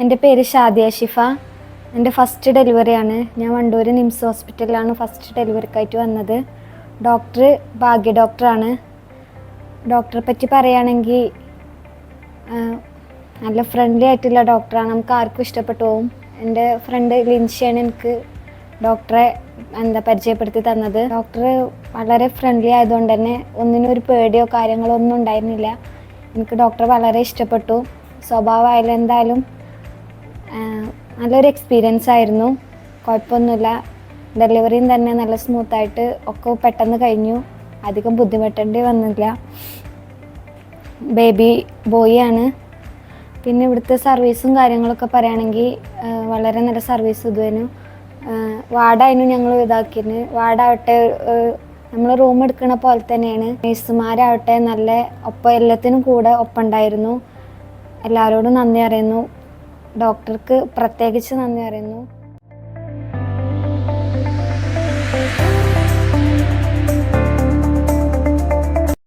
എൻ്റെ പേര് ഷാദിയ ഷിഫ. എൻ്റെ ഫസ്റ്റ് ഡെലിവറിയാണ്. ഞാൻ വണ്ടൂർ നിംസ് ഹോസ്പിറ്റലിലാണ് ഫസ്റ്റ് ഡെലിവറിക്കായിട്ട് വന്നത്. ഡോക്ടർ ഭാഗ്യ ഡോക്ടറാണ്. ഡോക്ടറെ പറ്റി പറയുകയാണെങ്കിൽ നല്ല ഫ്രണ്ട്ലി ആയിട്ടുള്ള ഡോക്ടറാണ്. നമുക്ക് ആർക്കും ഇഷ്ടപ്പെട്ടു പോകും. എൻ്റെ ഫ്രണ്ട് ലിൻഷിയാണ് എനിക്ക് ഡോക്ടറെ പരിചയപ്പെടുത്തി തന്നത്. ഡോക്ടർ വളരെ ഫ്രണ്ട്ലി ആയതുകൊണ്ട് തന്നെ ഒന്നിനും ഒരു പേടിയോ കാര്യങ്ങളോ ഒന്നും ഉണ്ടായിരുന്നില്ല. എനിക്ക് ഡോക്ടറെ വളരെ ഇഷ്ടപ്പെട്ടു. സ്വഭാവമായാലും എന്തായാലും നല്ലൊരു എക്സ്പീരിയൻസ് ആയിരുന്നു. കുഴപ്പമൊന്നുമില്ല. ഡെലിവറിയും തന്നെ നല്ല സ്മൂത്തായിട്ട് ഒക്കെ പെട്ടെന്ന് കഴിഞ്ഞു. അധികം ബുദ്ധിമുട്ടേണ്ടി വന്നില്ല. ബേബി ബോയ് ആണ്. പിന്നെ ഇവിടുത്തെ സർവീസും കാര്യങ്ങളൊക്കെ പറയുകയാണെങ്കിൽ വളരെ നല്ല സർവീസ് ഇതുവരും. വാർഡായിരുന്നു ഞങ്ങൾ ഇതാക്കിയിരുന്നു. വാർഡാവട്ടെ നമ്മൾ റൂം എടുക്കുന്ന പോലെ തന്നെയാണ്. നേഴ്സുമാരാവട്ടെ നല്ല ഒപ്പം എല്ലാത്തിനും കൂടെ ഒപ്പം ഉണ്ടായിരുന്നു. എല്ലാവരോടും നന്ദി അറിയുന്നു. ഡോക്ടർക്ക് പ്രത്യേകിച്ച് നന്ദി അറിയുന്നു.